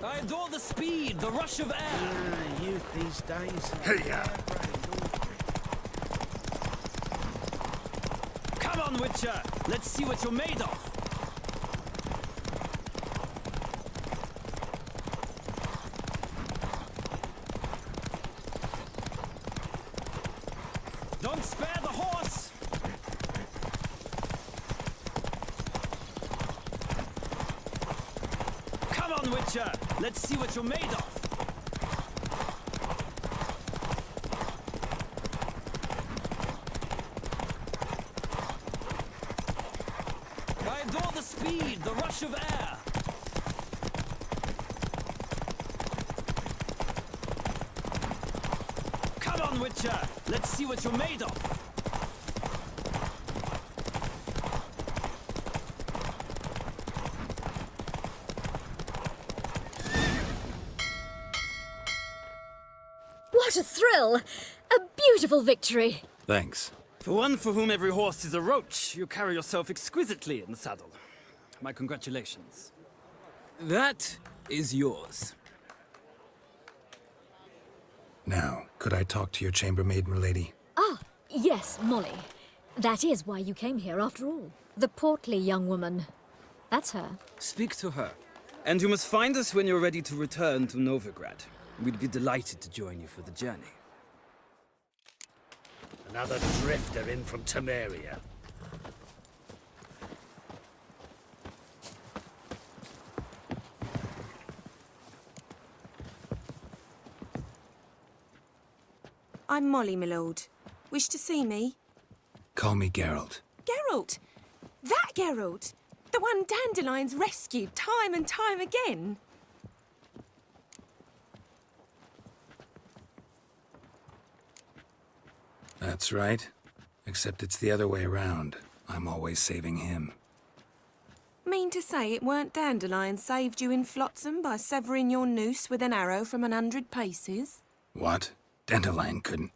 I adore the speed, the rush of air. Youth these days. Hey-ya. Come on, Witcher. Let's see what you're made of. Don't spare the horse. Come on, Witcher. Let's see what you're made of. I adore the speed, the rush of air. Come on, Witcher. Let's see what you're made of. What a thrill! A beautiful victory! Thanks. For one for whom every horse is a roach, you carry yourself exquisitely in the saddle. My congratulations. That is yours. Now, could I talk to your chambermaid, milady? Ah, yes, Molly. That is why you came here after all. The portly young woman. That's her. Speak to her. And you must find us when you're ready to return to Novigrad. We'd be delighted to join you for the journey. Another drifter in from Temeria. I'm Molly, my lord. Wish to see me? Call me Geralt. Geralt! That Geralt! The one Dandelion's rescued time and time again! That's right. Except it's the other way around. I'm always saving him. Mean to say it weren't Dandelion saved you in Flotsam by severing your noose with an arrow from 100 paces? What? Dandelion couldn't...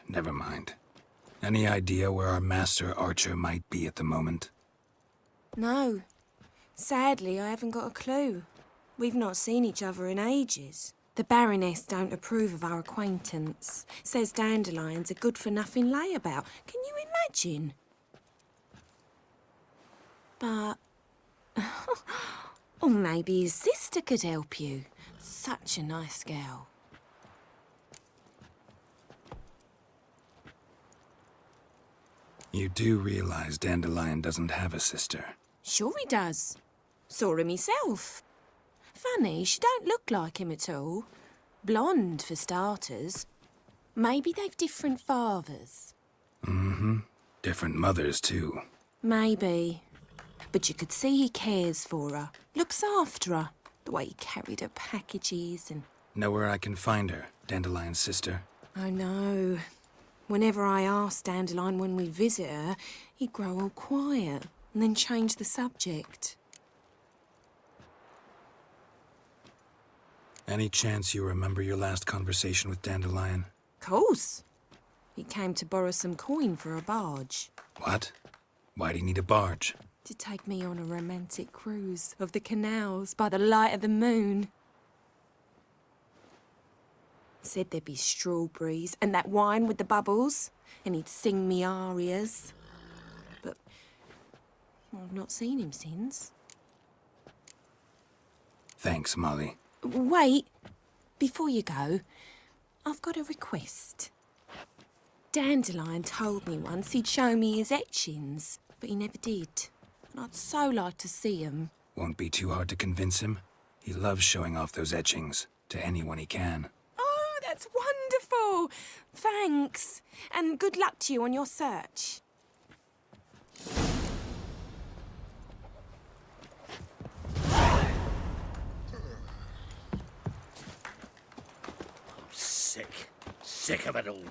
Never mind. Any idea where our master archer might be at the moment? No. Sadly, I haven't got a clue. We've not seen each other in ages. The Baroness don't approve of our acquaintance. Says Dandelion's a good-for-nothing layabout. Can you imagine? But... or maybe his sister could help you. Such a nice girl. You do realize Dandelion doesn't have a sister? Sure he does. Saw him himself. Funny, she don't look like him at all. Blonde, for starters. Maybe they've different fathers. Mm-hmm. Different mothers, too. Maybe. But you could see he cares for her. Looks after her. The way he carried her packages and... Know where I can find her, Dandelion's sister? I know. Whenever I asked Dandelion when we visit her, he'd grow all quiet and then change the subject. Any chance you remember your last conversation with Dandelion? Course. He came to borrow some coin for a barge. What? Why'd he need a barge? To take me on a romantic cruise of the canals by the light of the moon. Said there'd be strawberries and that wine with the bubbles, and he'd sing me arias. But I've not seen him since. Thanks, Molly. Wait, before you go, I've got a request. Dandelion told me once he'd show me his etchings, but he never did. And I'd so like to see 'em. Won't be too hard to convince him. He loves showing off those etchings to anyone he can. Oh, that's wonderful! Thanks, and good luck to you on your search. Sick of it all.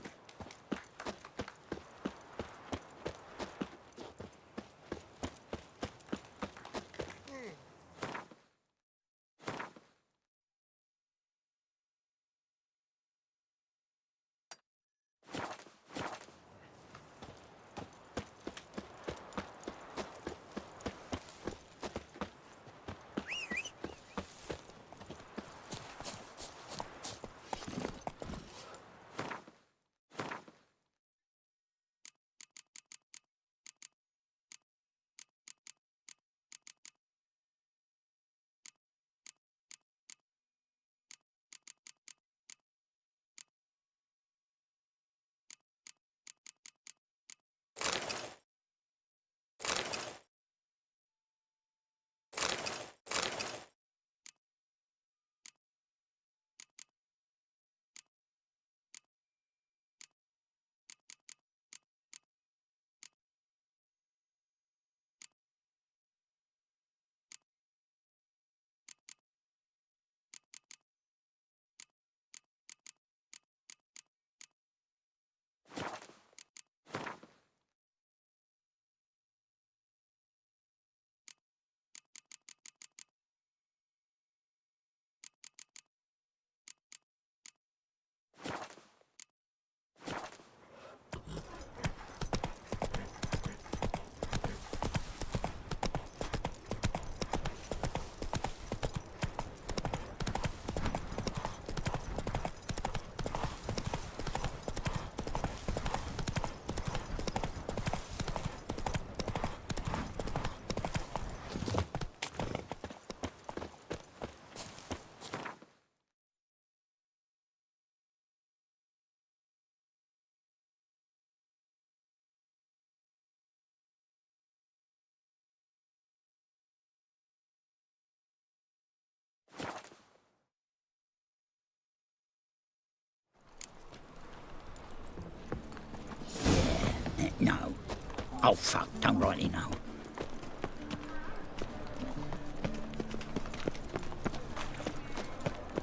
Oh, fuck, don't rightly know.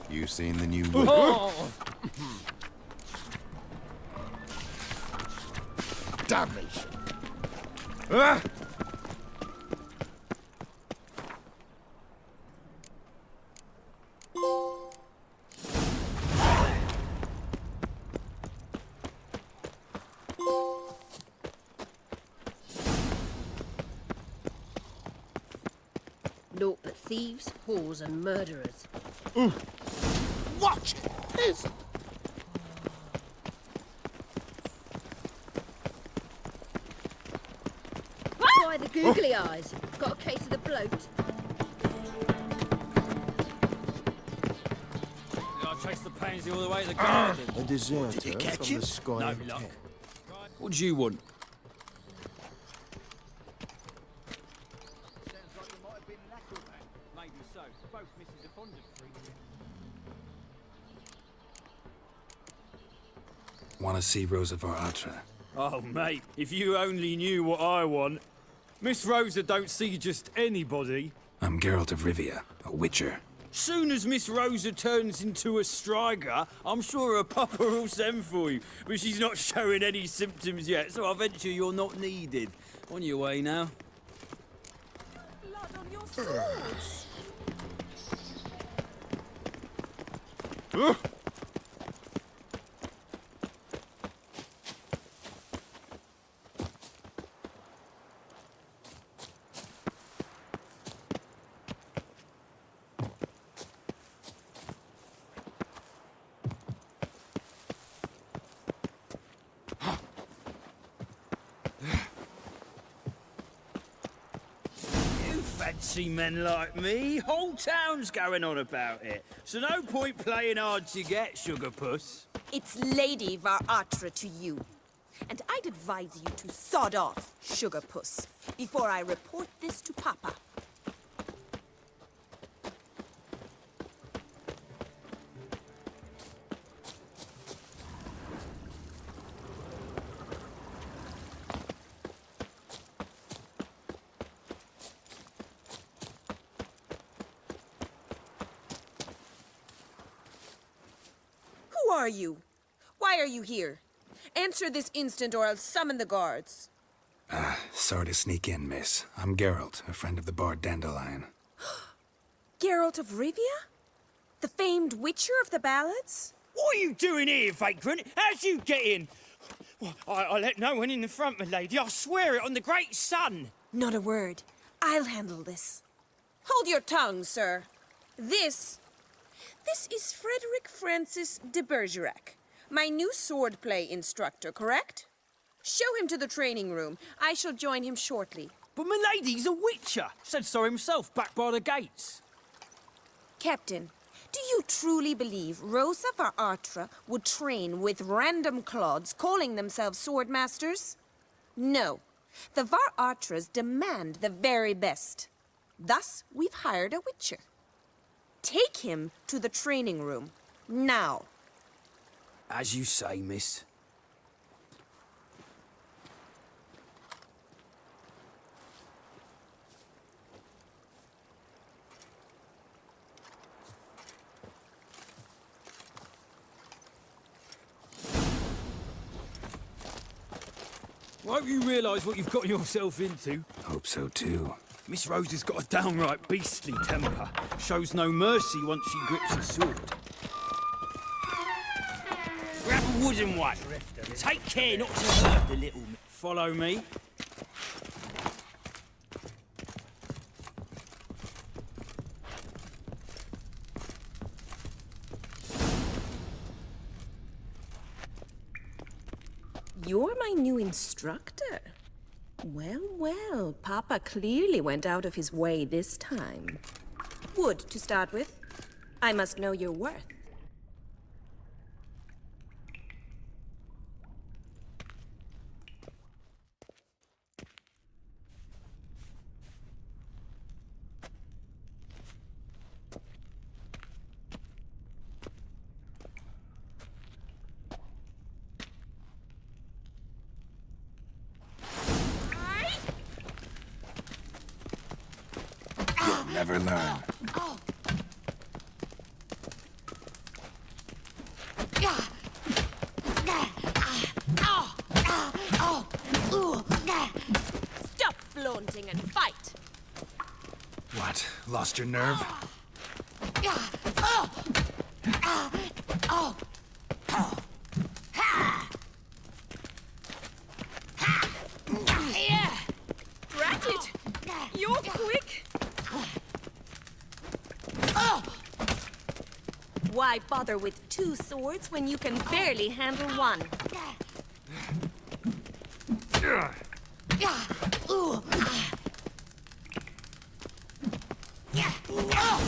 You seen the new... Oh! Damnation! Naught but thieves, whores and murderers. Watch it! Peasant! Why the googly eyes? Got a case of the bloat? I chased the pansy all the way to the garden. A deserter Did it catch from him? the sky No of luck. Kent. What do you want? Sounds like you might have been an acrobat. Maybe so. Both misses are fond of freaks. Want to see Rosa Atra? Oh, mate, if you only knew what I want. Miss Rosa don't see just anybody. I'm Geralt of Rivia, a witcher. Soon as Miss Rosa turns into a striker, I'm sure her papa will send for you. But she's not showing any symptoms yet, so I venture you're not needed. On your way now. Blood on your swords. You fancy men like me? Whole town's going on about it. So no point playing hard to get, sugar puss. It's Lady Atra to you. And I'd advise you to sod off, sugar puss, before I report this to Papa. Who are you? Why are you here? Answer this instant or I'll summon the guards. Sorry to sneak in, miss. I'm Geralt, a friend of the bard Dandelion. Geralt of Rivia? The famed witcher of the ballads? What are you doing here, vagrant? How'd you get in? Well, I let no one in the front, my lady. I swear it on the great sun. Not a word. I'll handle this. Hold your tongue, sir. This is Frederick Francis de Bergerac, my new swordplay instructor, correct? Show him to the training room. I shall join him shortly. But my lady's a witcher. Said so himself back by the gates. Captain, do you truly believe Rosa Atra would train with random clods calling themselves swordmasters? No. The Atras demand the very best. Thus, we've hired a witcher. Take him to the training room, now. As you say, miss. Won't you realise what you've got yourself into? Hope so too. Miss Rosa's got a downright beastly temper. Shows no mercy once she grips a sword. Grab a wooden one. Take care not to hurt the little... Follow me. You're my new instructor. Well, well, Papa clearly went out of his way this time. Wood, to start with. I must know your worth. never learn. Stop flaunting and fight! What? Lost your nerve? Drat it! You're quick! Why bother with two swords when you can barely handle one?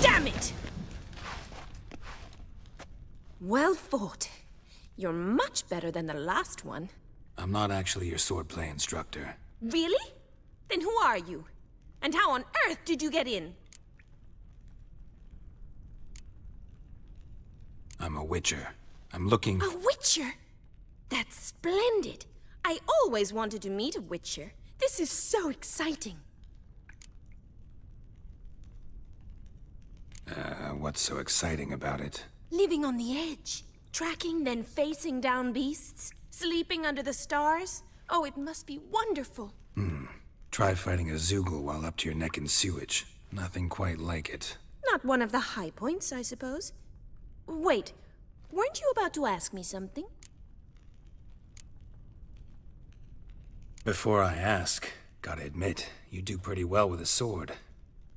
Damn it! Well fought. You're much better than the last one. I'm not actually your swordplay instructor. Really? Then who are you? And how on earth did you get in? I'm a witcher. I'm looking A witcher? That's splendid. I always wanted to meet a witcher. This is so exciting. What's so exciting about it? Living on the edge. Tracking, then facing down beasts. Sleeping under the stars. Oh, it must be wonderful. Try fighting a Zoogle while up to your neck in sewage. Nothing quite like it. Not one of the high points, I suppose. Wait, weren't you about to ask me something? Before I ask, gotta admit, you do pretty well with a sword.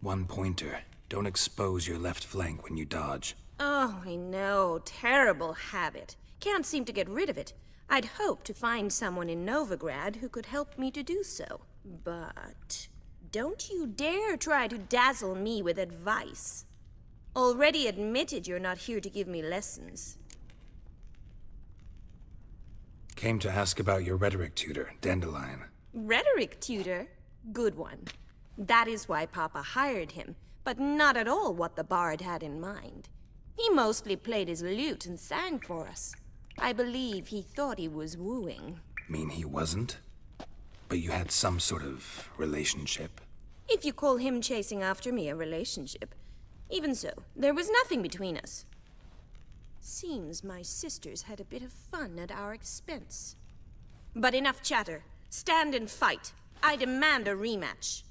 One pointer. Don't expose your left flank when you dodge. Oh, I know. Terrible habit. Can't seem to get rid of it. I'd hoped to find someone in Novigrad who could help me to do so. But don't you dare try to dazzle me with advice. Already admitted you're not here to give me lessons. Came to ask about your rhetoric tutor, Dandelion. Rhetoric tutor? Good one. That is why Papa hired him, but not at all what the bard had in mind. He mostly played his lute and sang for us. I believe he thought he was wooing. Mean he wasn't? But you had some sort of relationship. If you call him chasing after me a relationship. Even so, there was nothing between us. Seems my sisters had a bit of fun at our expense. But enough chatter. Stand and fight. I demand a rematch.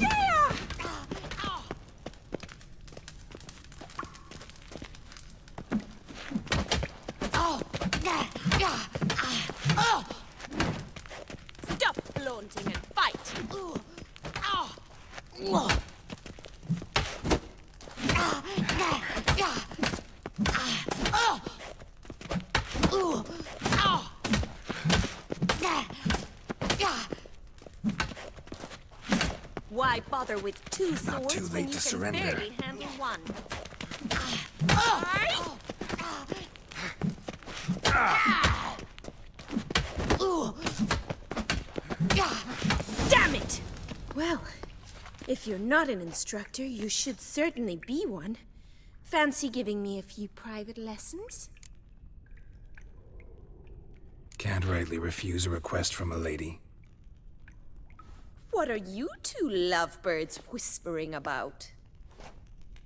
Yeah! Stop flaunting and fight! Why bother with two swords Not too when late you to can surrender. barely handle one? Damn it! Well, if you're not an instructor, you should certainly be one. Fancy giving me a few private lessons? Can't rightly refuse a request from a lady. What are you two lovebirds whispering about?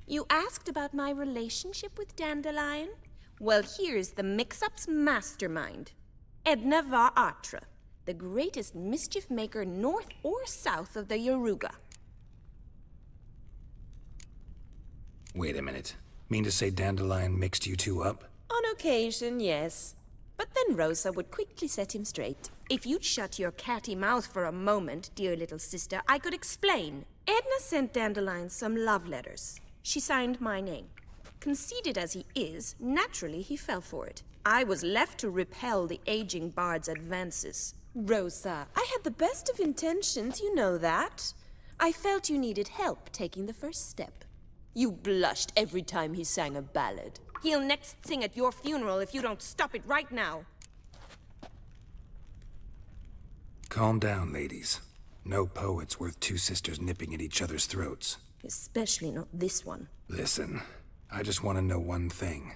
You asked about my relationship with Dandelion? Well, here's the mix-up's mastermind. Edna var Atra, the greatest mischief maker north or south of the Yaruga. Wait a minute. Mean to say Dandelion mixed you two up? On occasion, yes. But then Rosa would quickly set him straight. If you'd shut your catty mouth for a moment, dear little sister, I could explain. Edna sent Dandelion some love letters. She signed my name. Conceited as he is, naturally he fell for it. I was left to repel the aging bard's advances. Rosa, I had the best of intentions, you know that. I felt you needed help taking the first step. You blushed every time he sang a ballad. He'll next sing at your funeral if you don't stop it right now. Calm down, ladies. No poet's worth two sisters nipping at each other's throats. Especially not this one. Listen, I just want to know one thing.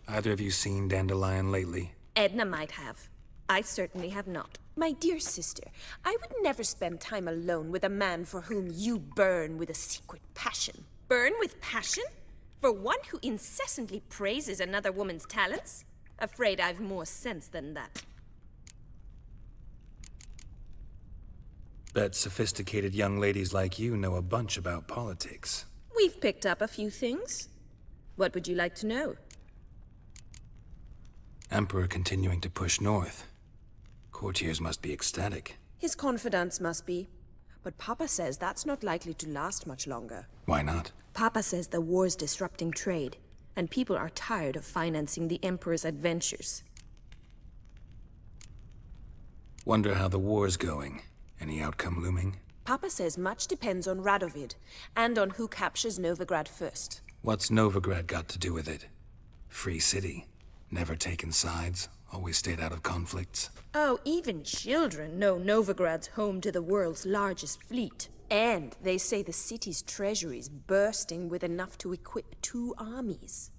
Either of you seen Dandelion lately? Edna might have. I certainly have not. My dear sister, I would never spend time alone with a man for whom you burn with a secret passion. Burn with passion? For one who incessantly praises another woman's talents? Afraid I've more sense than that. Bet sophisticated young ladies like you know a bunch about politics. We've picked up a few things. What would you like to know? Emperor continuing to push north. Courtiers must be ecstatic. His confidants must be. But Papa says that's not likely to last much longer. Why not? Papa says the war's disrupting trade, and people are tired of financing the Emperor's adventures. Wonder how the war's going. Any outcome looming? Papa says much depends on Radovid, and on who captures Novigrad first. What's Novigrad got to do with it? Free city. Never taken sides. Always stayed out of conflicts. Oh, even children know Novigrad's home to the world's largest fleet. And they say the city's treasury's bursting with enough to equip 2 armies.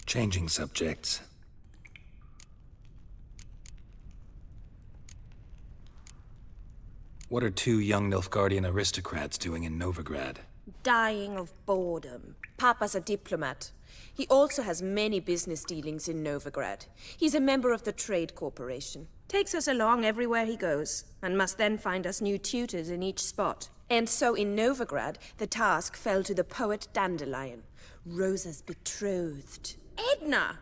Changing subjects. What are 2 young Nilfgaardian aristocrats doing in Novigrad? Dying of boredom. Papa's a diplomat. He also has many business dealings in Novigrad. He's a member of the Trade Corporation. Takes us along everywhere he goes, and must then find us new tutors in each spot. And so in Novigrad, the task fell to the poet Dandelion, Rosa's betrothed. Edna!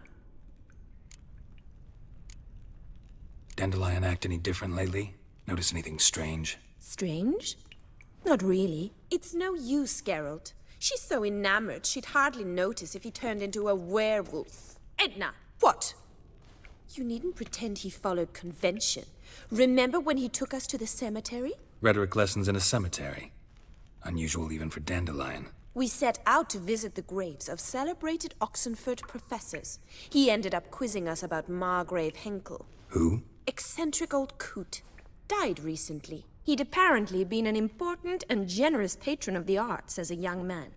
Dandelion act any different lately? Notice anything strange? Strange? Not really. It's no use, Geralt. She's so enamored, she'd hardly notice if he turned into a werewolf. Edna! What? You needn't pretend he followed convention. Remember when he took us to the cemetery? Rhetoric lessons in a cemetery. Unusual even for Dandelion. We set out to visit the graves of celebrated Oxenford professors. He ended up quizzing us about Margrave Henkel. Who? Eccentric old coot. Died recently. He'd apparently been an important and generous patron of the arts as a young man.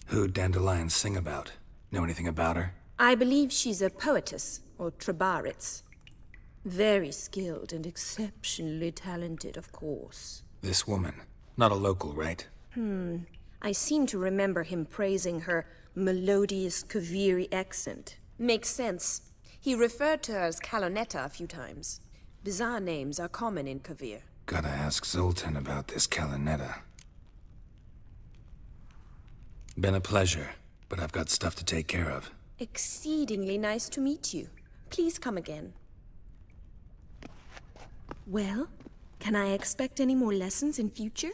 Who'd Dandelion sing about? Know anything about her? I believe she's a poetess, or trabaritz. Very skilled and exceptionally talented, of course. This woman. Not a local, right? I seem to remember him praising her melodious Kaviri accent. Makes sense. He referred to her as Calonetta a few times. Bizarre names are common in Kavir. Gotta ask Zoltan about this Calonetta. Been a pleasure, but I've got stuff to take care of. Exceedingly nice to meet you. Please come again. Well, can I expect any more lessons in future?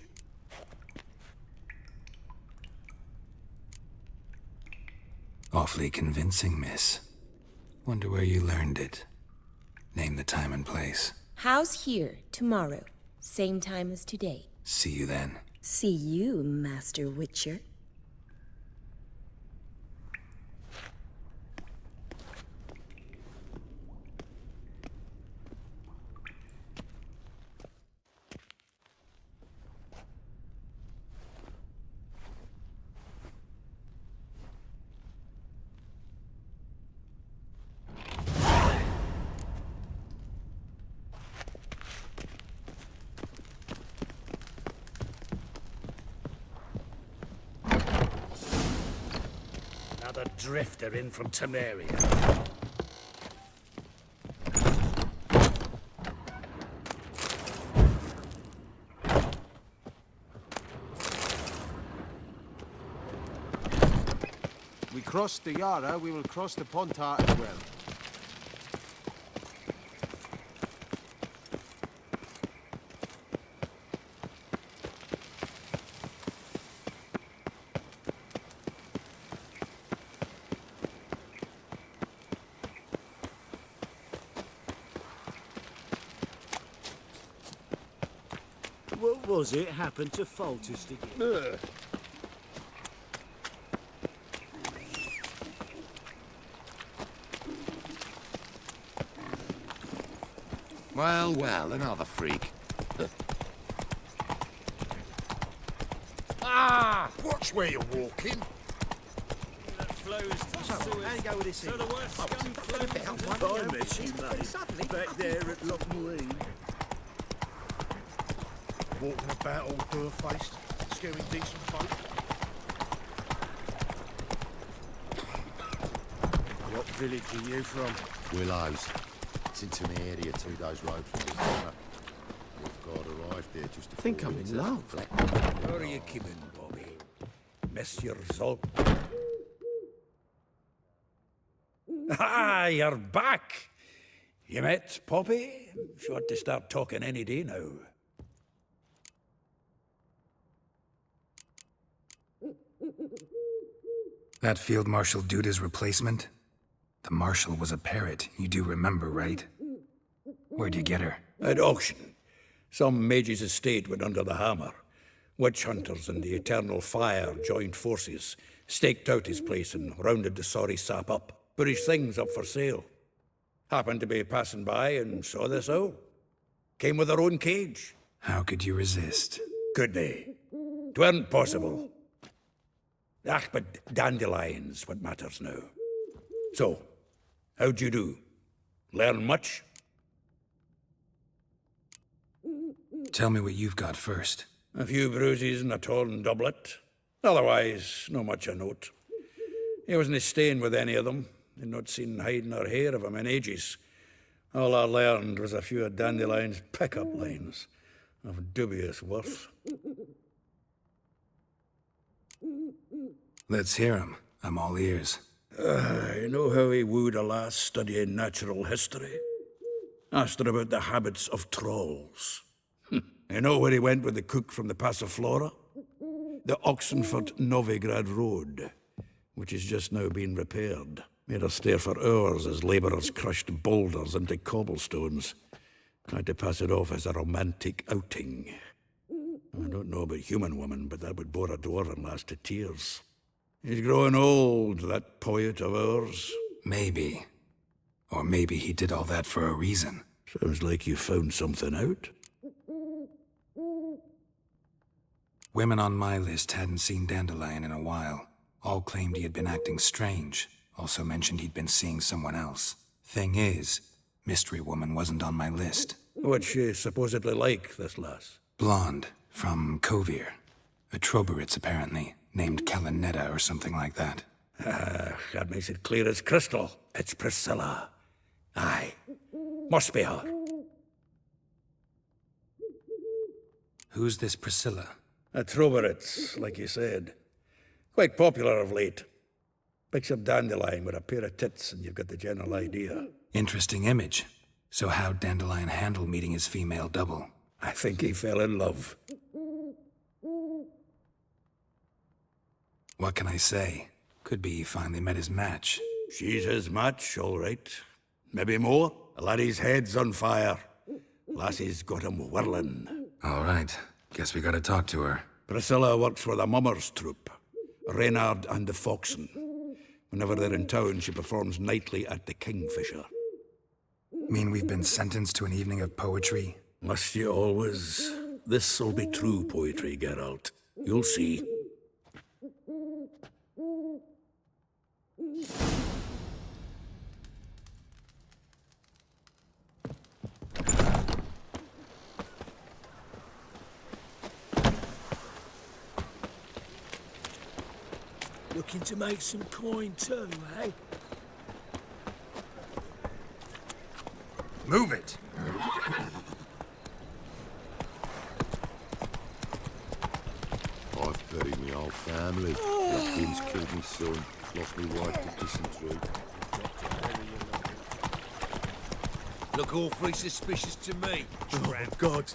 Awfully convincing, miss. Wonder where you learned it. Name the time and place. How's here, tomorrow? Same time as today. See you then. See you, Master Witcher. Another drifter in from Temeria. We crossed the Yara, we will cross the Pontar as well. What was it happened to Foltest again? Well, well, another freak. Ah! Watch where you're walking. flows to the sewers. How you go with this So thing? the worst scum flows into I met you, mate. Back there at Lochmarine. Walking about all poor-faced, scaring decent folk. What village are you from? Willows. It's into an area 2 days' road from this corner. We've got arrived there just I think I'm in love. Where are you keeping, Bobby? Monsieur Zolk. Ah, you're back. You met Poppy? She ought to start talking any day now. That Field Marshal Duda's replacement? The Marshal was a parrot, you do remember, right? Where'd you get her? At auction. Some mage's estate went under the hammer. Witch hunters and the Eternal Fire joined forces, staked out his place and rounded the sorry sap up. Put his things up for sale. Happened to be passing by and saw this owl. Came with her own cage. How could you resist? Could they? 'Tweren't possible. Ah, but Dandelion's what matters now. So, how'd you do? Learn much? Tell me what you've got first. A few bruises and a torn doublet. Otherwise, no much a note. He wasn't staying with any of them. I'd not seen hide nor hair of him in ages. All I learned was a few of Dandelion's pick-up lines of dubious worth. Let's hear him. I'm all ears. You know how he wooed a lass studying natural history? Asked her about the habits of trolls. You know where he went with the cook from the Passiflora? The Oxenford Novigrad Road, which is just now being repaired. Made her stare for hours as labourers crushed boulders into cobblestones. Tried to pass it off as a romantic outing. I don't know about human women, but that would bore a dwarven lass to tears. He's growing old, that poet of ours. Maybe. Or maybe he did all that for a reason. Sounds like you found something out. Women on my list hadn't seen Dandelion in a while. All claimed he had been acting strange. Also mentioned he'd been seeing someone else. Thing is, Mystery Woman wasn't on my list. What's she supposedly like, this lass? Blonde, from Kovir. A Troberitz, apparently, named Kellanetta or something like that. That makes it clear as crystal. It's Priscilla. Aye. Must be her. Who's this Priscilla? A Troberitz, like you said. Quite popular of late. Picture Dandelion with a pair of tits and you've got the general idea. Interesting image. So how'd Dandelion handle meeting his female double? I think he fell in love. What can I say? Could be he finally met his match. She's his match, all right. Maybe more. The laddie's head's on fire. Lassie's got him whirling. All right. Guess we gotta talk to her. Priscilla works for the Mummers troupe. Reynard and the Foxen. Whenever they're in town, she performs nightly at the Kingfisher. Mean we've been sentenced to an evening of poetry? Must you always? This'll be true poetry, Geralt. You'll see. Looking to make some coin too, eh? Move it! I've buried my whole family. The Bim's killed my son, lost my wife to dysentery. Look awfully suspicious to me. Oh, God.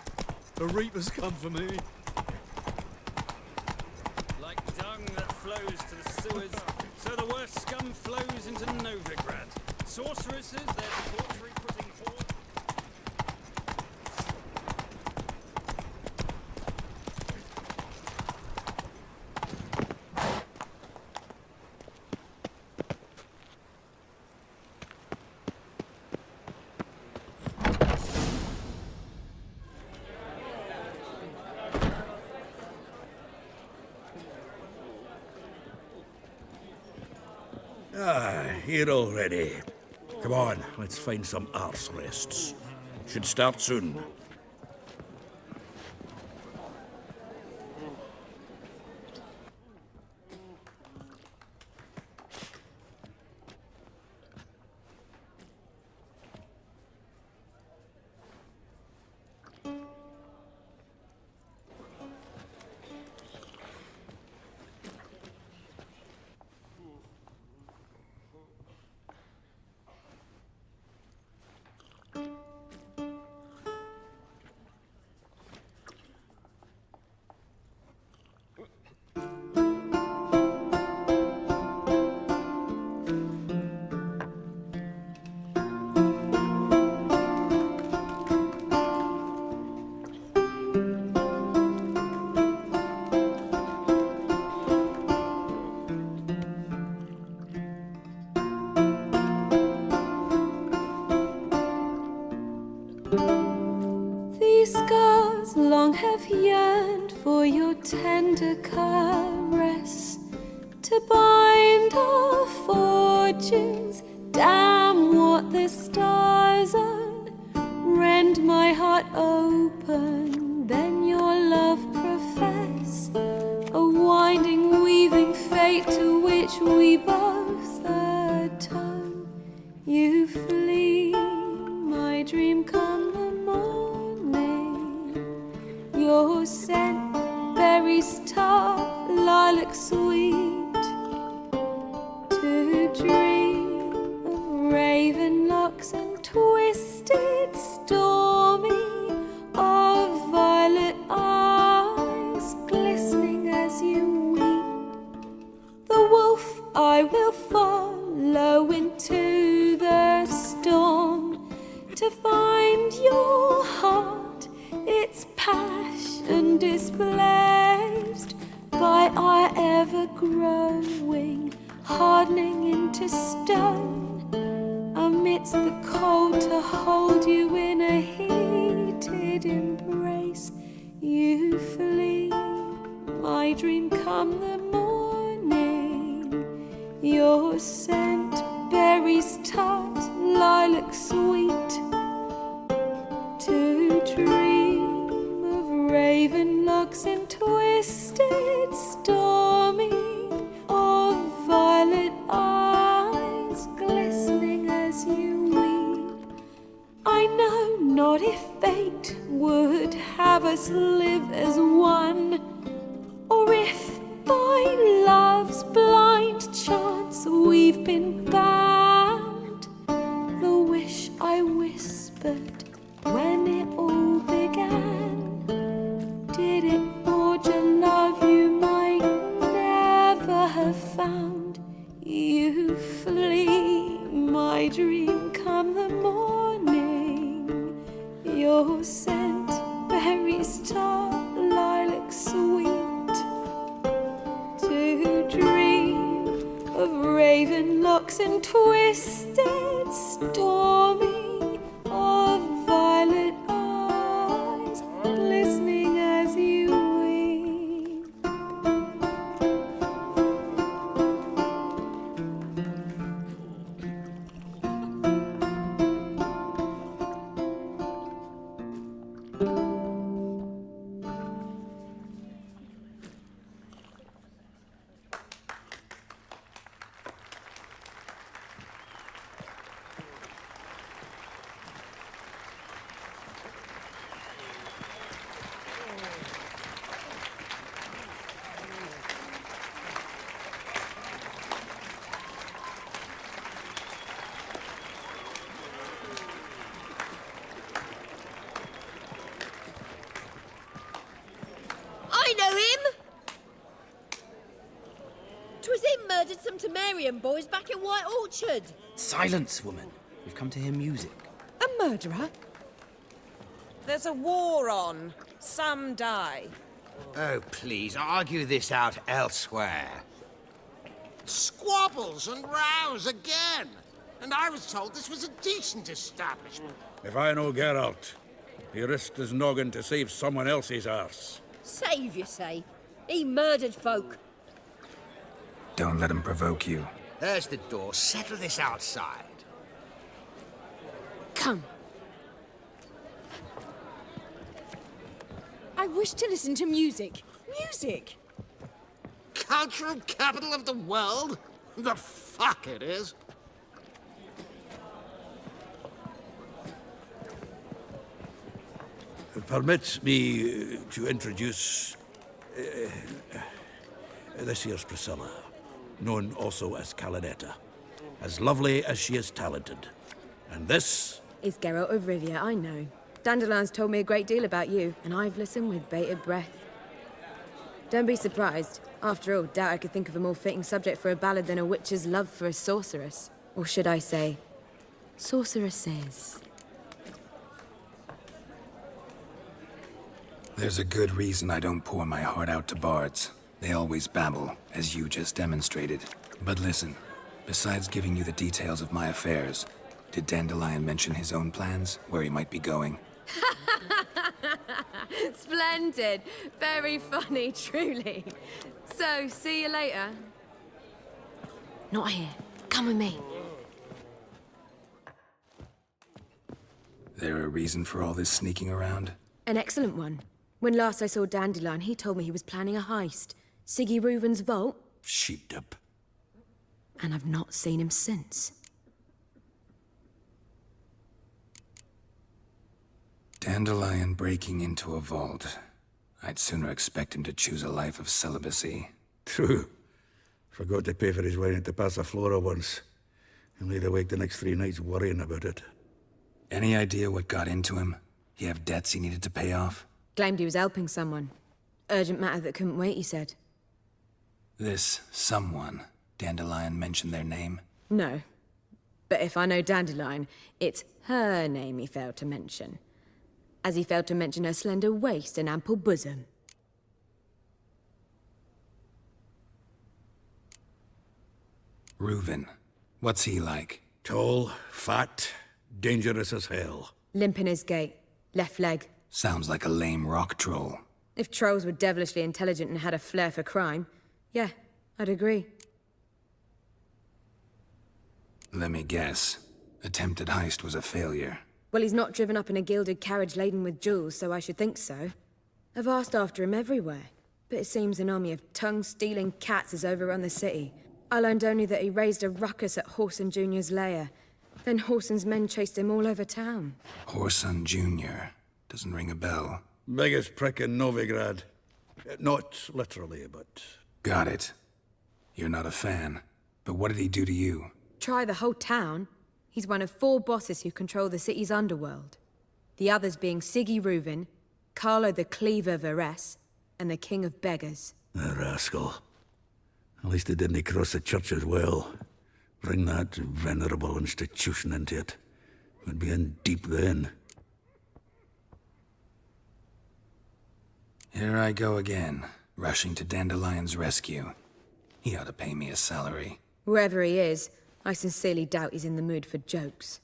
A Reaper's come for me. Like dung that flows to the sewers, so the worst scum flows into Novigrad. Sorceresses, their debauchery putting forth. Ah, here already. Come on, let's find some arse rests. Should start soon. These scars long have yearned for your tender caress, to bind our fortunes. Damn what the stars own. Rend my heart open, then your love profess. A winding, weaving fate to which we both atone. You flee, my dream come the morning. Your scent, berries tart, lilac sweet. To dream of raven locks and twisted, stormy, of violet eyes glistening as you weep. The wolf I will follow into the storm, to find your heart, its passion displaced by our ever-growing, hardening into stone. Amidst the cold, to hold you in a heated embrace. You flee, my dream come the morning. Your scent, berries tart, lilac sweet. To dream of raven locks and twisted, stormy, of violet eyes glistening as you weep. I know not if fate would have us live as one, or if by love's blind chance we've been bound. The wish I whispered when it all began, did it forge a love you might never have found? You flee, my dream come the morning. Your scent, berries tart, lilac sweet. To dream of raven locks and twisted, stormy, of violet eyes glistening as you weep. I know him! 'Twas him murdered some Temerian boys back in White Orchard. Silence, woman. We've come to hear music. A murderer? There's a war on. Some die. Oh, please, argue this out elsewhere. Squabbles and rows again. And I was told this was a decent establishment. If I know Geralt, he risked his noggin to save someone else's arse. Save, you say? He murdered folk. Don't let him provoke you. There's the door. Settle this outside. Come. I wish to listen to music. Music! Cultural capital of the world? The fuck it is. Permit me to introduce... this here's Priscilla, known also as Calinetta. As lovely as she is talented. And this... Is Geralt of Rivia, I know. Dandelion's told me a great deal about you, and I've listened with bated breath. Don't be surprised. After all, doubt I could think of a more fitting subject for a ballad than a witch's love for a sorceress. Or should I say, sorceresses. There's a good reason I don't pour my heart out to bards. They always babble, as you just demonstrated. But listen, besides giving you the details of my affairs, did Dandelion mention his own plans, where he might be going? Splendid. Very funny, truly. So, see you later. Not here. Come with me. There a reason for all this sneaking around? An excellent one. When last I saw Dandelion, he told me he was planning a heist. Siggy Reuven's vault. Sheep-dip. And I've not seen him since. Dandelion breaking into a vault. I'd sooner expect him to choose a life of celibacy. True. Forgot to pay for his wine at the Passaflora once. And laid awake the next 3 nights worrying about it. Any idea what got into him? He have debts he needed to pay off? Claimed he was helping someone. Urgent matter that couldn't wait, he said. This someone, Dandelion mentioned their name? No. But if I know Dandelion, it's her name he failed to mention. As he failed to mention her slender waist and ample bosom. Reuven. What's he like? Tall, fat, dangerous as hell. Limp in his gait. Left leg. Sounds like a lame rock troll. If trolls were devilishly intelligent and had a flair for crime, yeah, I'd agree. Let me guess. Attempted heist was a failure. Well, he's not driven up in a gilded carriage laden with jewels, so I should think so. I've asked after him everywhere, but it seems an army of tongue-stealing cats has overrun the city. I learned only that he raised a ruckus at Whoreson Jr.'s lair. Then Whoreson's men chased him all over town. Whoreson Jr. Doesn't ring a bell. Biggest prick in Novigrad. Not literally, but... Got it. You're not a fan. But what did he do to you? Try the whole town. He's one of 4 bosses who control the city's underworld. The others being Siggy Reuven, Carlo the Cleaver Varese, and the King of Beggars. The rascal. At least he didn't cross the church as well. Bring that venerable institution into it. We'd be in deep then. Here I go again, rushing to Dandelion's rescue. He ought to pay me a salary. Whoever he is, I sincerely doubt he's in the mood for jokes.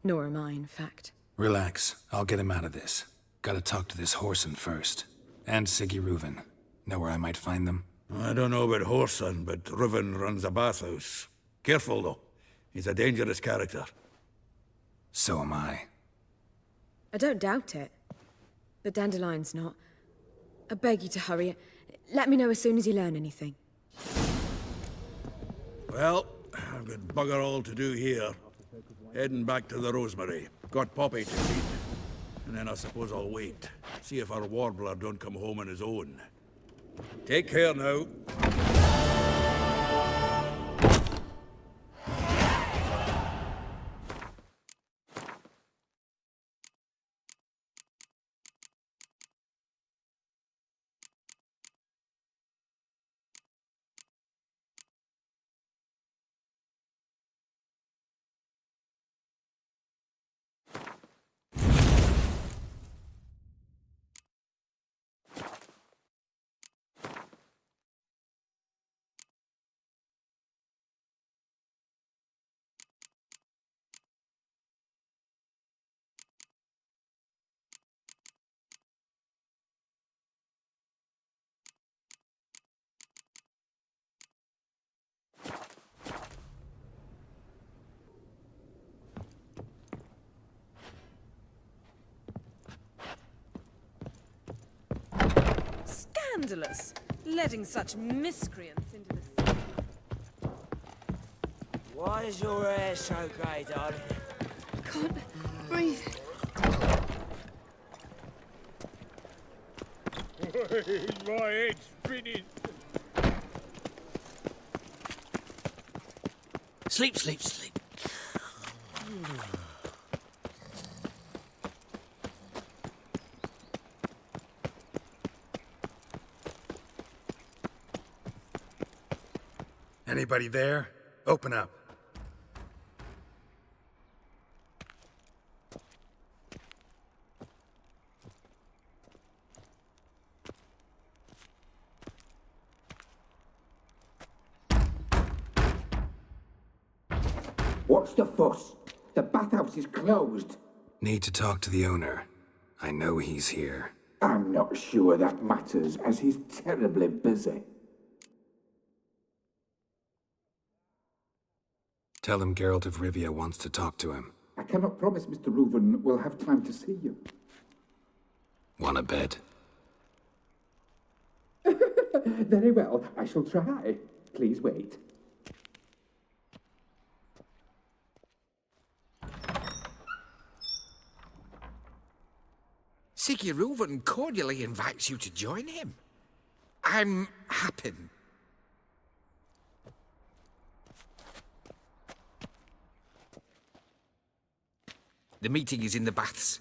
Nor am I, in fact. Relax. I'll get him out of this. Gotta talk to this Whoreson first. And Siggy Reuven. Know where I might find them? I don't know about Whoreson, but Reuven runs a bathhouse. Careful, though. He's a dangerous character. So am I. I don't doubt it. But Dandelion's not. I beg you to hurry. Let me know as soon as you learn anything. Well, I've got bugger all to do here. Heading back to the Rosemary. Got Poppy to feed. And then I suppose I'll wait. See if our warbler don't come home on his own. Take care now. Scandalous. Letting such miscreants into the city. Why is your hair so grey, darling? Can't breathe. My head's spinning. Sleep, sleep, sleep. Anybody there? Open up. What's the fuss? The bathhouse is closed. Need to talk to the owner. I know he's here. I'm not sure that matters, as he's terribly busy. Tell him Geralt of Rivia wants to talk to him. I cannot promise Mr. Reuven will have time to see you. Want a bed? Very well, I shall try. Please wait. Siggy Reuven cordially invites you to join him. I'm happy. The meeting is in the baths.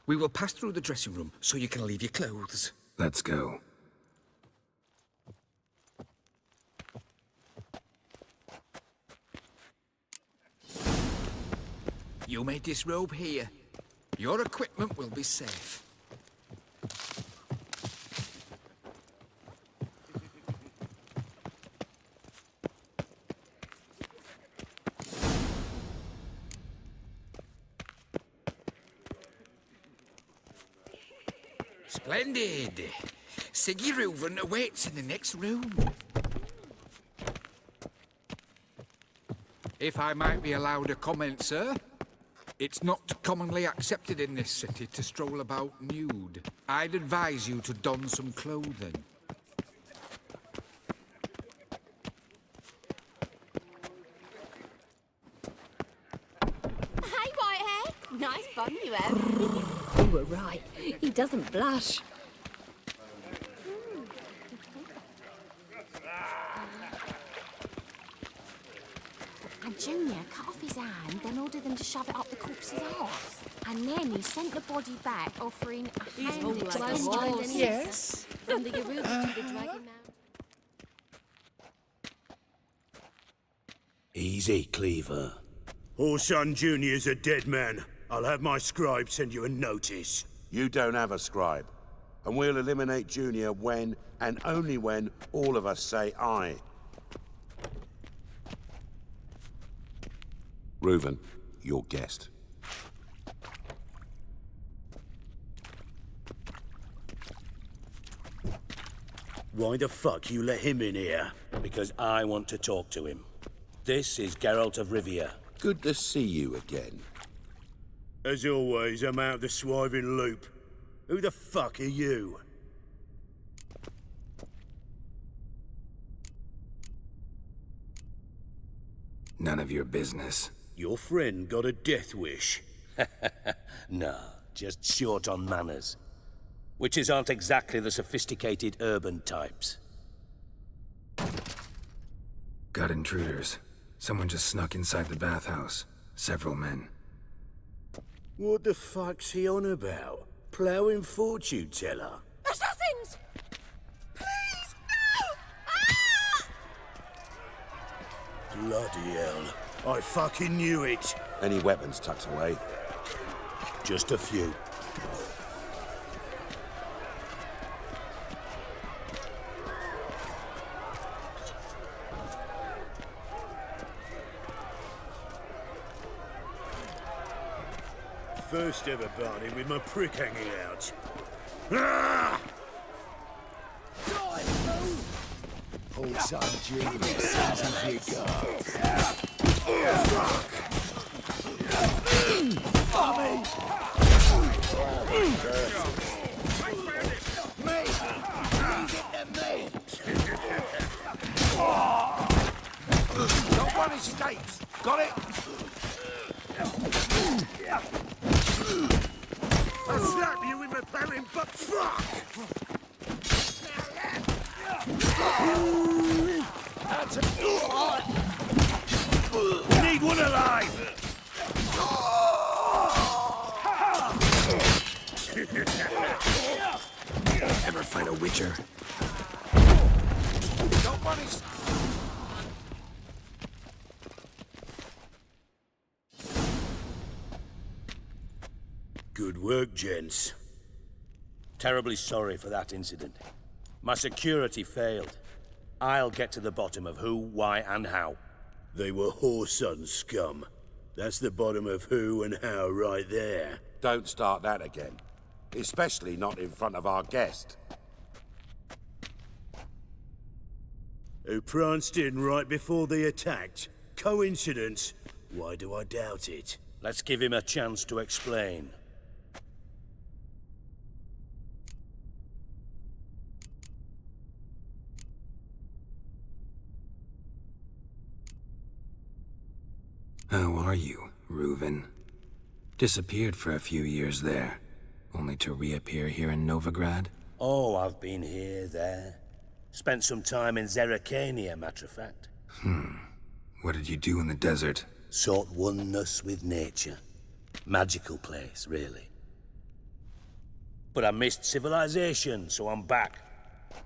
We will pass through the dressing room so you can leave your clothes. Let's go. You may disrobe here. Your equipment will be safe. Splendid. Siggy Reuven awaits in the next room. If I might be allowed a comment, sir. It's not commonly accepted in this city to stroll about nude. I'd advise you to don some clothing. Hey, Whitehair. Nice bun you have. You were right. He doesn't blush. And Junior cut off his hand, then ordered them to shove it up the corpse's arse. And then he sent the body back, offering a hand more like a horse. Yes. From the Yoruba to the Dragon Mound. Easy, Cleaver. Whoreson Jr.'s a dead man. I'll have my scribe send you a notice. You don't have a scribe. And we'll eliminate Junior when, and only when, all of us say aye. Reuven, your guest. Why the fuck you let him in here? Because I want to talk to him. This is Geralt of Rivia. Good to see you again. As always, I'm out of the swiving loop. Who the fuck are you? None of your business. Your friend got a death wish. No, just short on manners. Witches aren't exactly the sophisticated urban types. Got intruders. Someone just snuck inside the bathhouse. Several men. What the fuck's he on about? Ploughing fortune teller? Assassins! Please, no! Bloody hell. I fucking knew it. Any weapons tucked away? Just a few. First ever party with my prick hanging out. Ah! Whoreson Jr. sees you go. escapes. Got it? I'll slap you in the belly, but fuck! We need one alive! Ever fight a witcher? Nobody's... Good work, gents. Terribly sorry for that incident. My security failed. I'll get to the bottom of who, why, and how. They were Whoreson scum. That's the bottom of who and how right there. Don't start that again. Especially not in front of our guest. Who pranced in right before they attacked. Coincidence? Why do I doubt it? Let's give him a chance to explain. How are you, Reuven? Disappeared for a few years there, only to reappear here in Novigrad? Oh, I've been here, there. Spent some time in Zerrikania, matter of fact. What did you do in the desert? Sought oneness with nature. Magical place, really. But I missed civilization, so I'm back.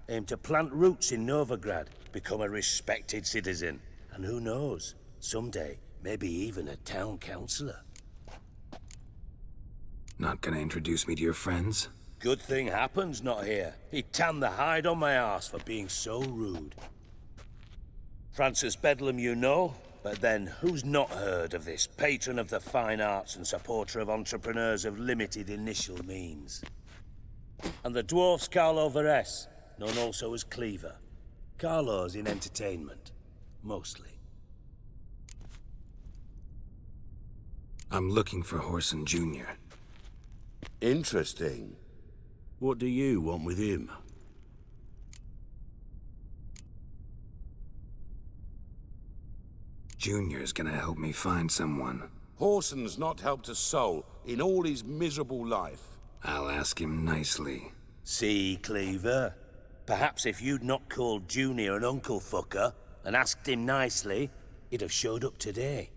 Aim to plant roots in Novigrad, become a respected citizen. And who knows, someday, maybe even a town councillor. Not gonna introduce me to your friends? Good thing Happen's not here. He tanned the hide on my arse for being so rude. Francis Bedlam you know, but then who's not heard of this patron of the fine arts and supporter of entrepreneurs of limited initial means? And the dwarf's Carlo Veres, known also as Cleaver. Carlo's in entertainment, mostly. I'm looking for Whoreson Jr. Interesting. What do you want with him? Junior's gonna help me find someone. Whoreson's not helped a soul in all his miserable life. I'll ask him nicely. See, Cleaver? Perhaps if you'd not called Junior an uncle fucker and asked him nicely, he'd have showed up today.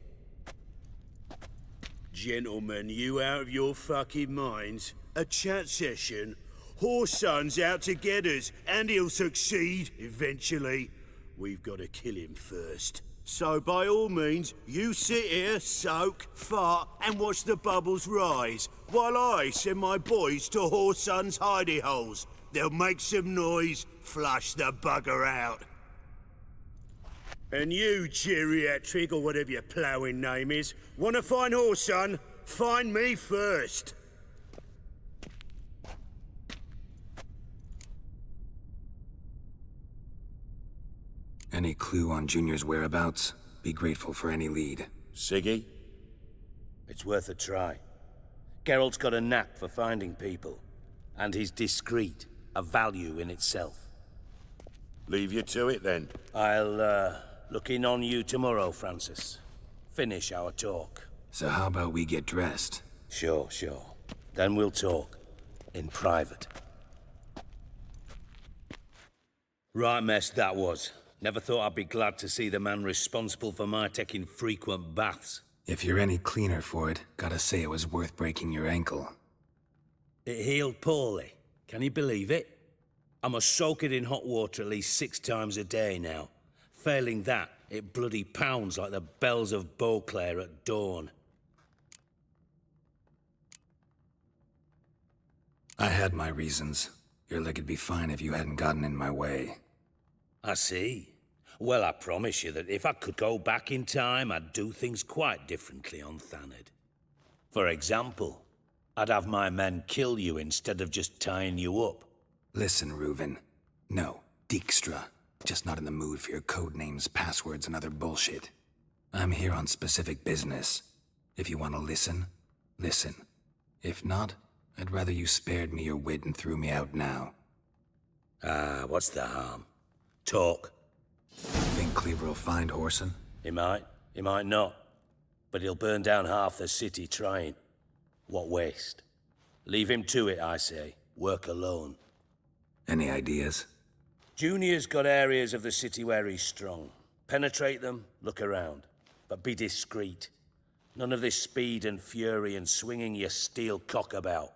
Gentlemen, you out of your fucking minds? A chat session? Whoreson's out to get us, and he'll succeed, eventually. We've got to kill him first. So by all means, you sit here, soak, fart, and watch the bubbles rise, while I send my boys to Whoreson's hidey holes. They'll make some noise, flush the bugger out. And you, geriatric, or whatever your ploughing name is, want to find Whoreson? Find me first. Any clue on Junior's whereabouts? Be grateful for any lead. Siggy? It's worth a try. Geralt's got a knack for finding people. And he's discreet, a value in itself. Leave you to it, then. I'll, look in on you tomorrow, Francis. Finish our talk. So how about we get dressed? Sure. Then we'll talk. In private. Right mess that was. Never thought I'd be glad to see the man responsible for my taking frequent baths. If you're any cleaner for it, gotta say it was worth breaking your ankle. It healed poorly. Can you believe it? I must soak it in hot water at least 6 times a day now. Failing that, it bloody pounds like the bells of Beauclair at dawn. I had my reasons. Your leg'd be fine if you hadn't gotten in my way. I see. Well, I promise you that if I could go back in time, I'd do things quite differently on Thanedd. For example, I'd have my men kill you instead of just tying you up. Listen, Reuven. No, Dijkstra. Just not in the mood for your code names, passwords, and other bullshit. I'm here on specific business. If you want to listen, listen. If not, I'd rather you spared me your wit and threw me out now. What's the harm? Talk. Think Cleaver will find Whoreson? He might. He might not, but he'll burn down half the city trying. What waste? Leave him to it, I say. Work alone. Any ideas? Junior's got areas of the city where he's strong. Penetrate them, look around. But be discreet. None of this speed and fury and swinging your steel cock about.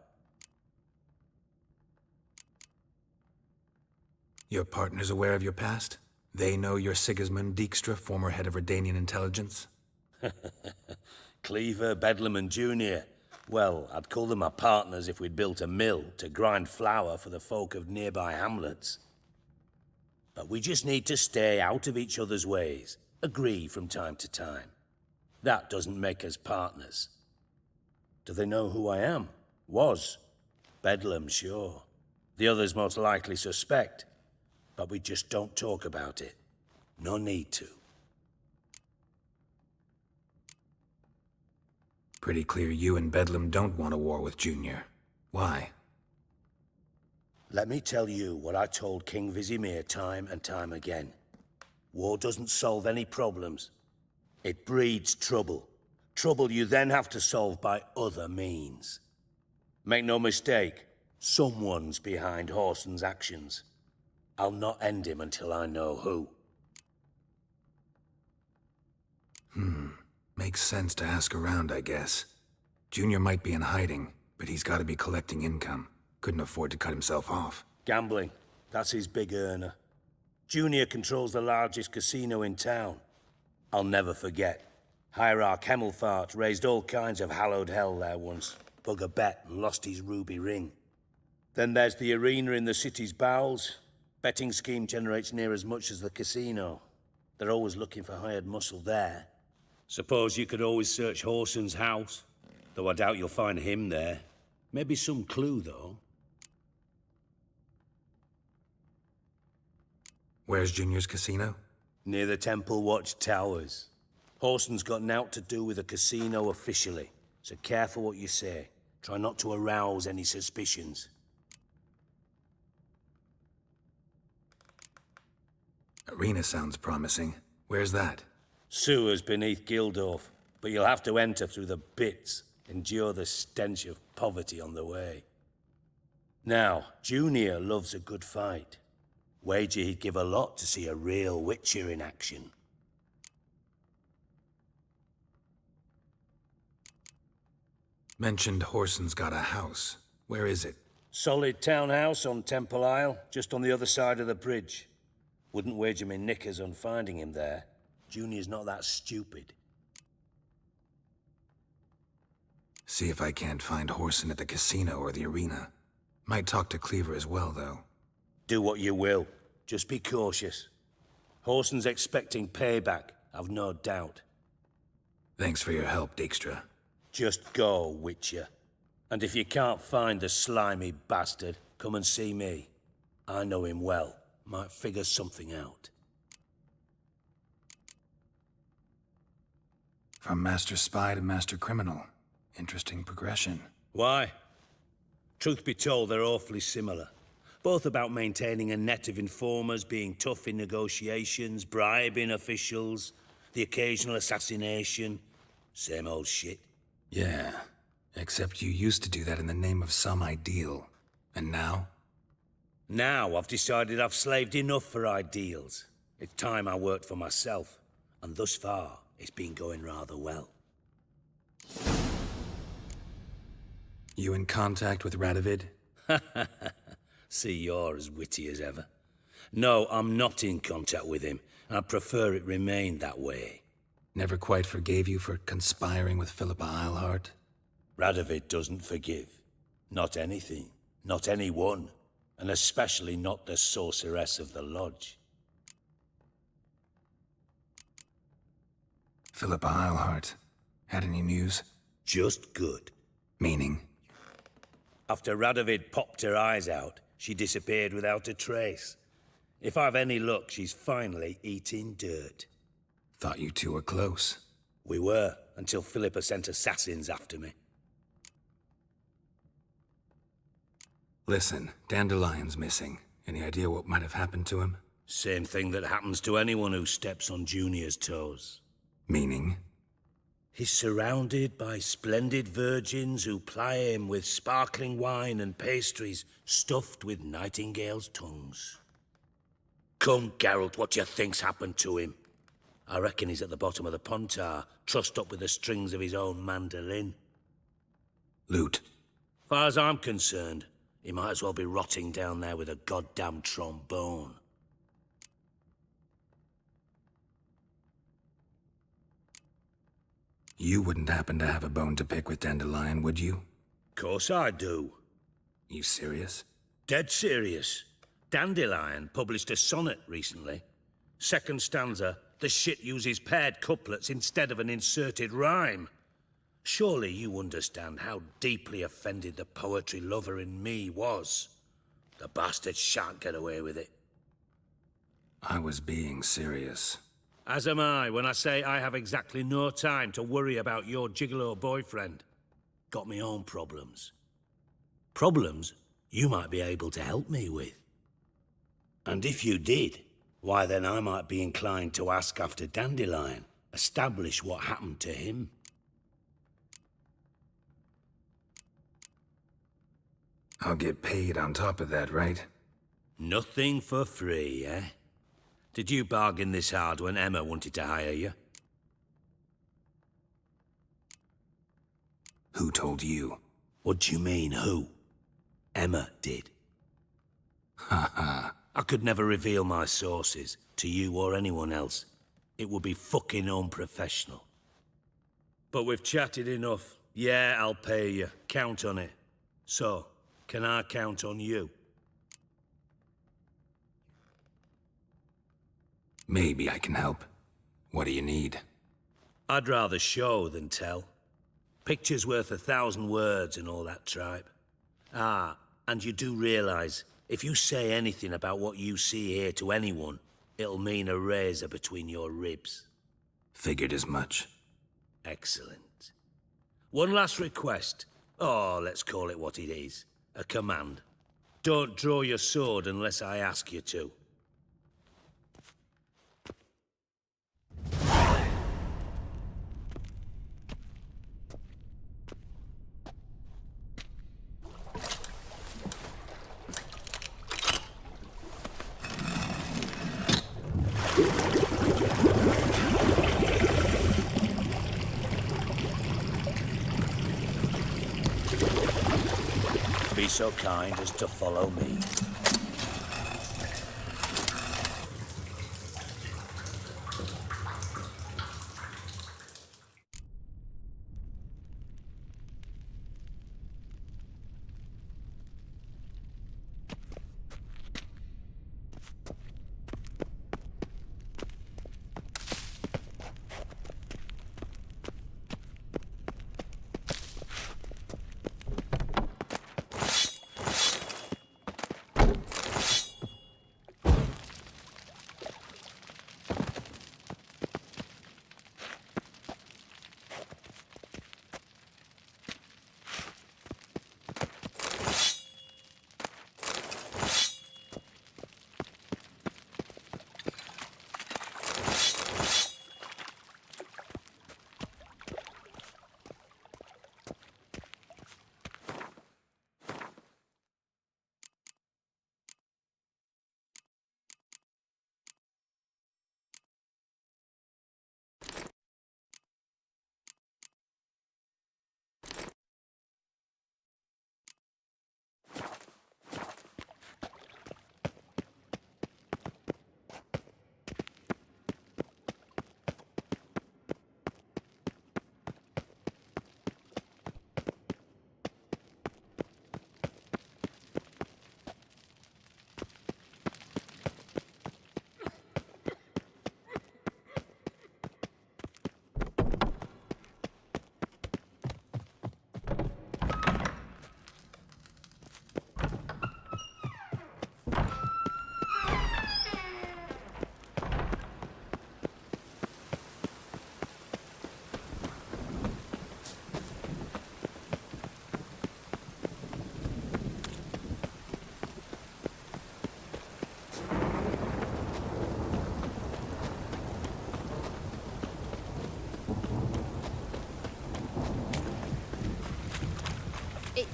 Your partner's aware of your past? They know you're Sigismund Dijkstra, former head of Redanian intelligence? Cleaver, Bedlam and Junior. Well, I'd call them my partners if we'd built a mill to grind flour for the folk of nearby hamlets. But we just need to stay out of each other's ways. Agree from time to time. That doesn't make us partners. Do they know who I am? Was. Bedlam, sure. The others most likely suspect. But we just don't talk about it. No need to. Pretty clear you and Bedlam don't want a war with Junior. Why? Let me tell you what I told King Vizimir time and time again. War doesn't solve any problems. It breeds trouble. Trouble you then have to solve by other means. Make no mistake, someone's behind Whoreson's actions. I'll not end him until I know who. Makes sense to ask around, I guess. Junior might be in hiding, but he's got to be collecting income. Couldn't afford to cut himself off. Gambling. That's his big earner. Junior controls the largest casino in town. I'll never forget. Hierarch Hemmelfart raised all kinds of hallowed hell there once. Bug a bet and lost his ruby ring. Then there's the arena in the city's bowels. Betting scheme generates near as much as the casino. They're always looking for hired muscle there. Suppose you could always search Whoreson's house, though I doubt you'll find him there. Maybe some clue, though. Where's Junior's casino? Near the Temple Watch Towers. Whoreson's got nought to do with the casino officially, so careful what you say. Try not to arouse any suspicions. Arena sounds promising. Where's that? Sewers beneath Gildorf, but you'll have to enter through the bits, endure the stench of poverty on the way. Now, Junior loves a good fight. Wager he'd give a lot to see a real Witcher in action. Mentioned Whoreson's got a house. Where is it? Solid townhouse on Temple Isle, just on the other side of the bridge. Wouldn't wager me knickers on finding him there. Junior's not that stupid. See if I can't find Whoreson at the casino or the arena. Might talk to Cleaver as well, though. Do what you will. Just be cautious. Whoreson's expecting payback, I've no doubt. Thanks for your help, Dijkstra. Just go, Witcher. And if you can't find the slimy bastard, come and see me. I know him well. Might figure something out. From Master Spy to Master Criminal. Interesting progression. Why? Truth be told, they're awfully similar. Both about maintaining a net of informers, being tough in negotiations, bribing officials, the occasional assassination. Same old shit. Yeah, except you used to do that in the name of some ideal. And now? Now I've decided I've slaved enough for ideals. It's time I worked for myself. And thus far, it's been going rather well. You in contact with Radovid? See, you're as witty as ever. No, I'm not in contact with him. I'd prefer it remained that way. Never quite forgave you for conspiring with Philippa Eilhart? Radovid doesn't forgive. Not anything. Not anyone. And especially not the sorceress of the lodge. Philippa Eilhart. Had any news? Just good. Meaning? After Radovid popped her eyes out, she disappeared without a trace. If I've any luck, she's finally eating dirt. Thought you two were close. We were, until Philippa sent assassins after me. Listen, Dandelion's missing. Any idea what might have happened to him? Same thing that happens to anyone who steps on Junior's toes. Meaning? He's surrounded by splendid virgins who ply him with sparkling wine and pastries stuffed with nightingales' tongues. Come, Geralt, what do you think's happened to him? I reckon he's at the bottom of the pontar, trussed up with the strings of his own mandolin. Loot. Far as I'm concerned, he might as well be rotting down there with a goddamn trombone. You wouldn't happen to have a bone to pick with Dandelion, would you? Course I do. You serious? Dead serious. Dandelion published a sonnet recently. Second stanza, the shit uses paired couplets instead of an inserted rhyme. Surely you understand how deeply offended the poetry lover in me was. The bastard shan't get away with it. I was being serious. As am I when I say I have exactly no time to worry about your gigolo boyfriend. Got me own problems. Problems you might be able to help me with. And if you did, why then I might be inclined to ask after Dandelion, establish what happened to him. I'll get paid on top of that, right? Nothing for free, eh? Did you bargain this hard when Emma wanted to hire you? Who told you? What do you mean, who? Emma did. Ha ha. I could never reveal my sources to you or anyone else. It would be fucking unprofessional. But we've chatted enough. Yeah, I'll pay you. Count on it. So, can I count on you? Maybe I can help. What do you need? I'd rather show than tell. Picture's worth 1,000 words and all that tripe. Ah, and you do realize, if you say anything about what you see here to anyone, it'll mean a razor between your ribs. Figured as much. Excellent. One last request. Oh, let's call it what it is. A command. Don't draw your sword unless I ask you to. Be so kind as to follow me.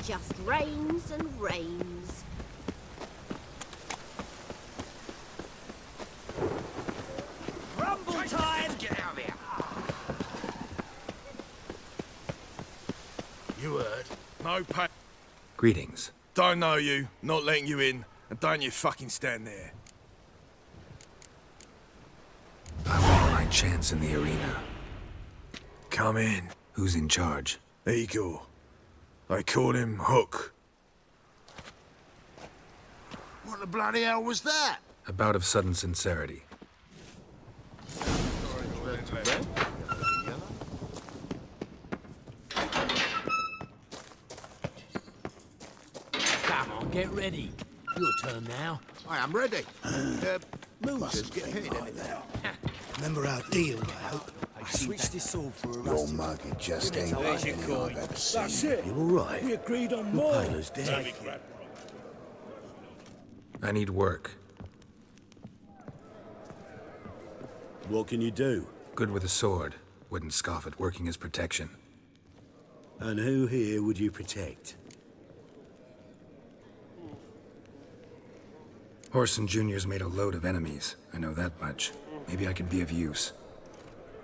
just rains and rains. Rumble time! Get out of here! You heard? No pay. Greetings. Don't know you, not letting you in, and don't you fucking stand there. I want my chance in the arena. Come in. Who's in charge? Igor. They call him Hook. What the bloody hell was that? A bout of sudden sincerity. Come on, get ready. Your turn now. I am ready. Moosers get hit anything. Remember our deal, I hope. I switched this all for a Your rusty. mug, it just ain't There's like your any coin. I've ever seen. That's it. You all right? We agreed on The more. Paler's dead. I need work. What can you do? Good with a sword. Wouldn't scoff at working as protection. And who here would you protect? Whoreson Jr.'s made a load of enemies. I know that much. Maybe I can be of use.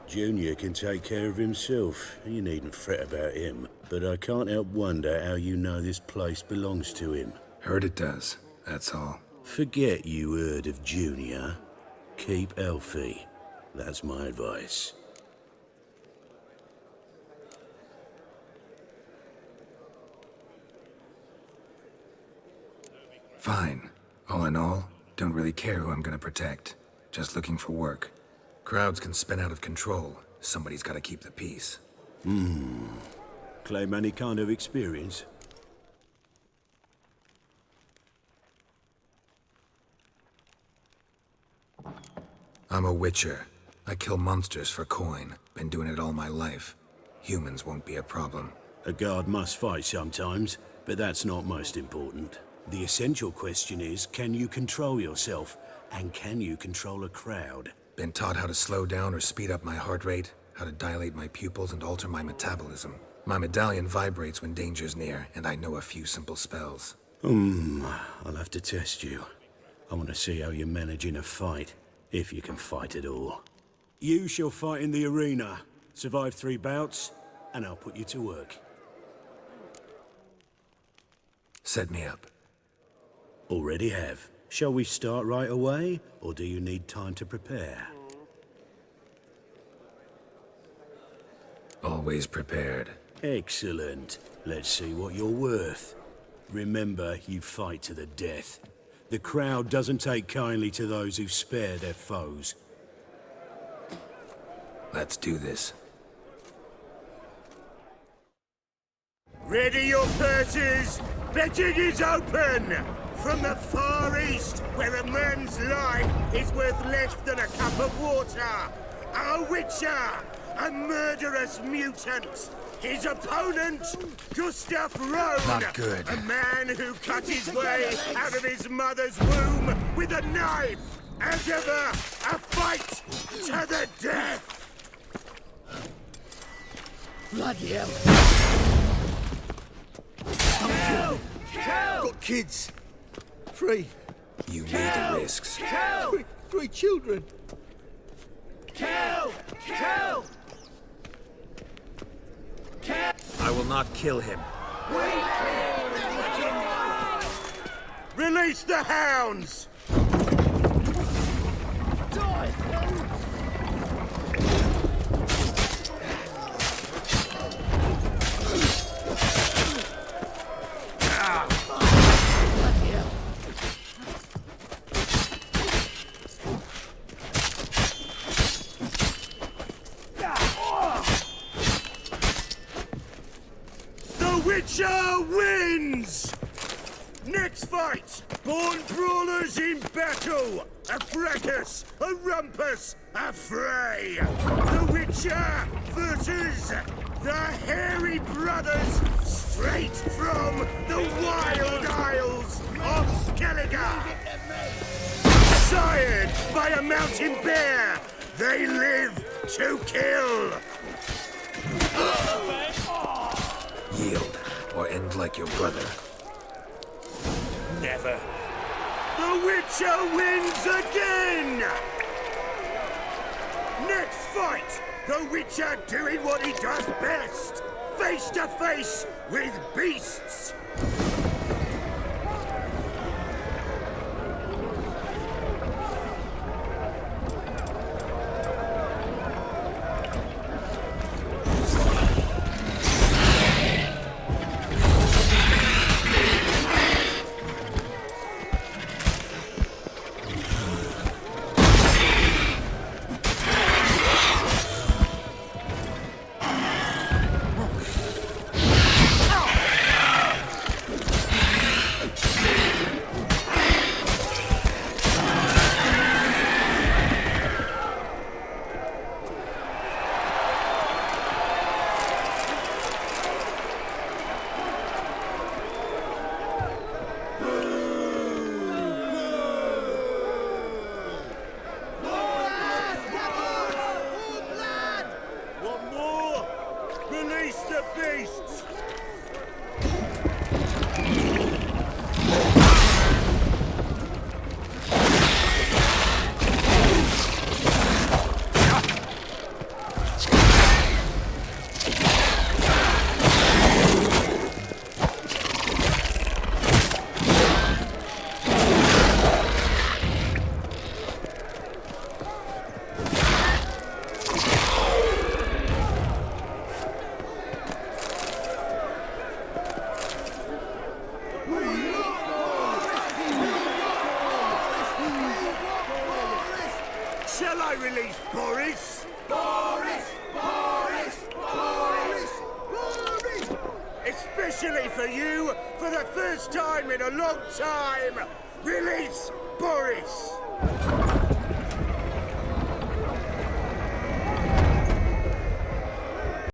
Junior can take care of himself. You needn't fret about him. But I can't help wonder how you know this place belongs to him. Heard it does. That's all. Forget you heard of Junior. Keep healthy. That's my advice. Fine. All in all, don't really care who I'm gonna protect. Just looking for work. Crowds can spin out of control. Somebody's gotta keep the peace. Claim any kind of experience? I'm a witcher. I kill monsters for coin. Been doing it all my life. Humans won't be a problem. A guard must fight sometimes, but that's not most important. The essential question is, can you control yourself? And can you control a crowd? Been taught how to slow down or speed up my heart rate, how to dilate my pupils and alter my metabolism. My medallion vibrates when danger's near, and I know a few simple spells. I'll have to test you. I want to see how you manage in a fight, if you can fight at all. You shall fight in the arena. Survive 3 bouts, and I'll put you to work. Set me up. Already have. Shall we start right away, or do you need time to prepare? Always prepared. Excellent. Let's see what you're worth. Remember, you fight to the death. The crowd doesn't take kindly to those who spare their foes. Let's do this. Ready your purses! Betting is open! From the Far East, where a man's life is worth less than a cup of water. A witcher! A murderous mutant! His opponent, Gustav Rohn! Not good. A man who cut his way out of his mother's womb with a knife! As ever, a fight to the death! Bloody hell. Kill! Got kids. 3. You need the risks. Kill! 3 children. Kill! Kill! I will not kill him. Release the hounds! The Witcher wins! Next fight! Born brawlers in battle! A fracas, a rumpus, a fray! The Witcher versus the Hairy Brothers, straight from the Wild Isles of Skellige! Sired by a mountain bear, they live to kill! Yield, or end sounds like your brother. Never. The Witcher wins again! Next fight, the Witcher doing what he does best. Face to face with beasts. Shall I release Boris? Boris! Boris! Boris! Boris! Especially for you, for the first time in a long time, release Boris!